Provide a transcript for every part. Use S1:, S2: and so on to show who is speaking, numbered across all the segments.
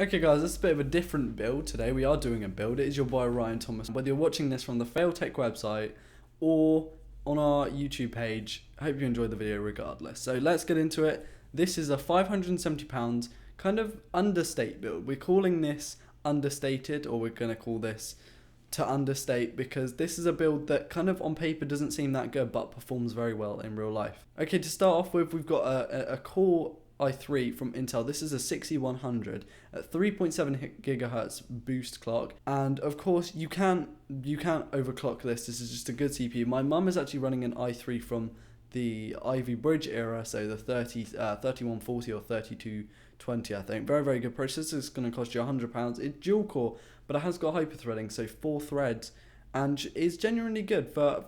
S1: Okay guys, this is a bit of a different build today. We are doing a build. It is your boy Ryan Thomas. Whether you're watching this from the Fail Tech website or on our YouTube page, I hope you enjoyed the video regardless. So let's get into it. This is a £570 kind of understate build. We're calling this Understated, or we're going to call this to understate, because this is a build that kind of on paper doesn't seem that good but performs very well in real life. Okay, to start off with, we've got a Core i3 from Intel. This is a 6100 at 3.7 gigahertz boost clock, and of course you can't overclock this. This is just a good CPU. My mum is actually running an i3 from the Ivy Bridge era, so the 3140 or 3220, I think. Very good processor. It's going to cost you £100. It's dual core, but it has got hyper-threading, so 4 threads, and is genuinely good for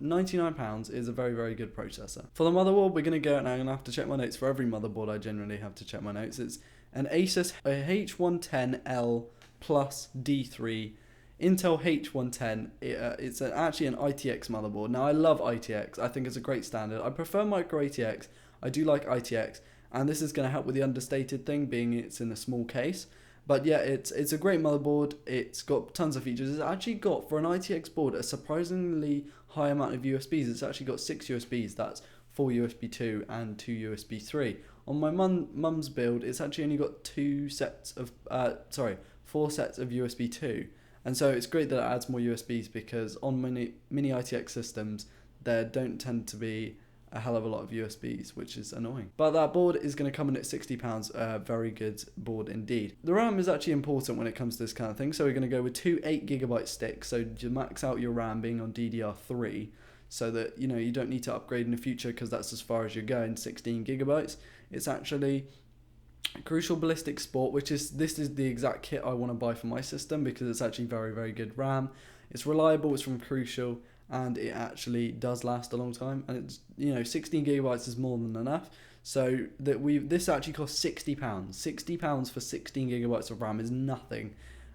S1: £99. Is a very good processor. For the motherboard, we're going to go, and I'm going to have to check my notes. For every motherboard I generally have to check my notes. It's an Asus H110L Plus D3 Intel H110. It's actually an ITX motherboard. Now, I love ITX. I think it's a great standard. I prefer micro ATX. I do like ITX, and this is going to help with the understated thing, being it's in a small case. But yeah, it's a great motherboard. It's got tons of features. It's actually got, for an ITX board, a surprisingly high amount of USBs. It's actually got 6 USBs. That's 4 USB 2 and 2 USB 3. On my mum's build, it's actually only got 4 sets of USB 2. And so it's great that it adds more USBs, because on mini ITX systems, there don't tend to be a hell of a lot of USBs, which is annoying. But that board is going to come in at £60, a very good board indeed. The RAM is actually important when it comes to this kind of thing, so we're going to go with 2 8GB sticks, so you max out your RAM being on DDR3, so that you don't need to upgrade in the future, because that's as far as you're going. 16GB. It's actually Crucial Ballistic Sport, this is the exact kit I want to buy for my system, because it's actually very good RAM. It's reliable, it's from Crucial, and it actually does last a long time, and it's 16GB is more than enough. So this actually costs £60. £60 for 16GB of RAM is nothing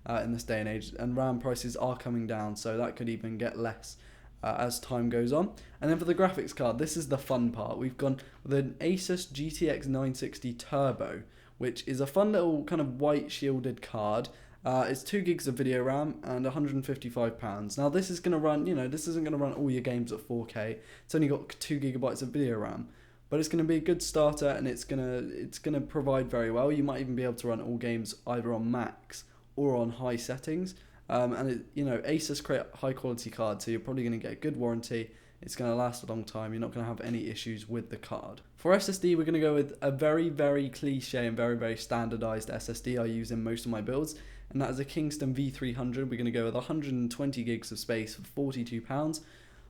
S1: in this day and age, and RAM prices are coming down, so that could even get less as time goes on. And then for the graphics card, this is the fun part. We've gone with an Asus GTX 960 Turbo, which is a fun little kind of white shielded card. It's 2 gigs of video RAM and £155. Now this is going to run, this isn't going to run all your games at 4K. It's only got 2 gigabytes of video RAM, but it's going to be a good starter, and it's going to provide very well. You might even be able to run all games either on max or on high settings. And Asus create high quality cards, so you're probably going to get a good warranty. It's going to last a long time. You're not going to have any issues with the card. For SSD, we're going to go with a very cliche and very standardized SSD I use in most of my builds, and that is a Kingston V300. We're going to go with 120 gigs of space for £42.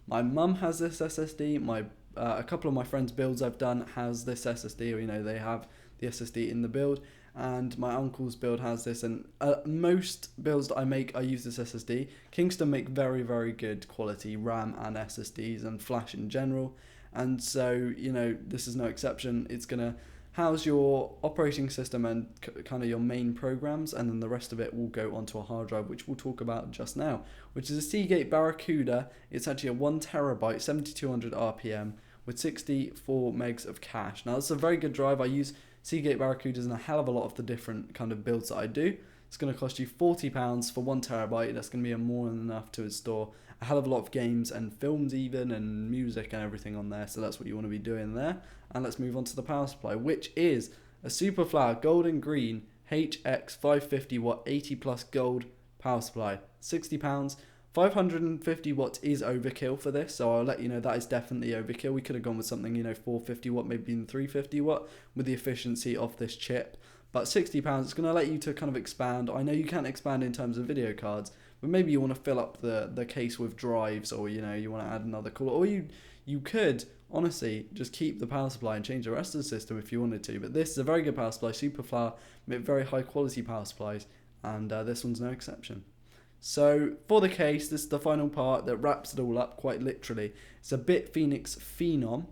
S1: My mum has this SSD. A couple of my friends' builds I've done has this SSD, or they have the SSD in the build. And my uncle's build has this, and most builds that I make, I use this SSD. Kingston make very good quality RAM and SSDs and flash in general, and so this is no exception. It's going to house your operating system and kind of your main programs, and then the rest of it will go onto a hard drive, which we'll talk about just now, which is a Seagate Barracuda. It's actually a 1TB 7200 RPM with 64 megs of cache. Now it's a very good drive. I use Seagate Barracudas in a hell of a lot of the different kind of builds that I do. It's going to cost you £40 for 1TB. That's going to be more than enough to store a hell of a lot of games and films even, and music and everything on there. So that's what you want to be doing there. And let's move on to the power supply, which is a Superflower Gold and Green HX 550 watt 80 plus gold power supply. £60. 550 watts is overkill for this, so I'll let you know that is definitely overkill. We could have gone with something 450 watt, maybe even 350 watt with the efficiency of this chip. But £60, it's going to let you to kind of expand. I know you can't expand in terms of video cards, but maybe you want to fill up the case with drives, or you want to add another cooler, or you could honestly just keep the power supply and change the rest of the system if you wanted to. But this is a very good power supply. Superflower make very high quality power supplies, and this one's no exception. So for the case, this is the final part that wraps it all up quite literally. It's a BitPhoenix Phenom.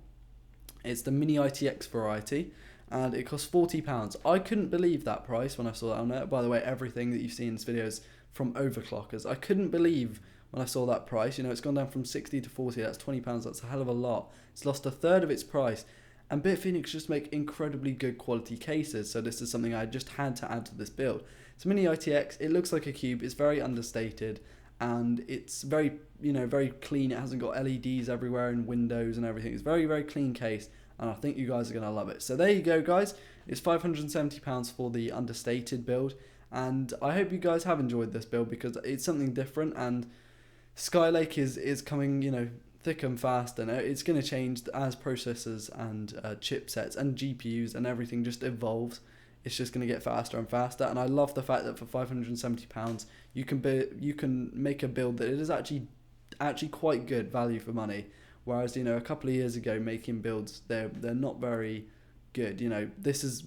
S1: It's the mini ITX variety, and it costs £40. I couldn't believe that price when I saw that on there. By the way, everything that you see in this video is from overclockers. I couldn't believe when I saw that price. It's gone down from 60 to 40. That's £20. That's a hell of a lot. It's lost a third of its price. And Bitphoenix just make incredibly good quality cases, so this is something I just had to add to this build. So Mini ITX, it looks like a cube, it's very understated, and it's very, very clean. It hasn't got LEDs everywhere and windows and everything. It's very, very clean case, and I think you guys are going to love it. So there you go, guys. It's £570 for the Understated build, and I hope you guys have enjoyed this build because it's something different, and Skylake is coming, thick and fast, and it's going to change as processors and chipsets and GPUs and everything just evolves. It's just going to get faster and faster, and I love the fact that for £570 you can make a build that is actually quite good value for money. Whereas a couple of years ago, making builds they're not very good. This is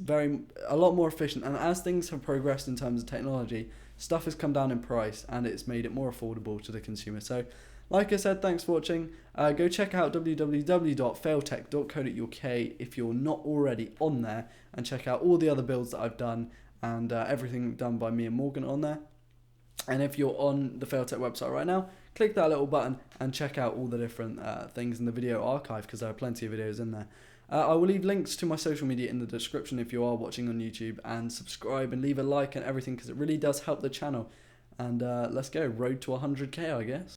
S1: a lot more efficient, and as things have progressed in terms of technology, stuff has come down in price and it's made it more affordable to the consumer. So like I said, thanks for watching. Go check out www.failtech.co.uk if you're not already on there, and check out all the other builds that I've done and everything done by me and Morgan on there. And if you're on the Failtech website right now, click that little button and check out all the different things in the video archive, because there are plenty of videos in there. I will leave links to my social media in the description if you are watching on YouTube, and subscribe and leave a like and everything, because it really does help the channel. And let's go, road to 100k, I guess.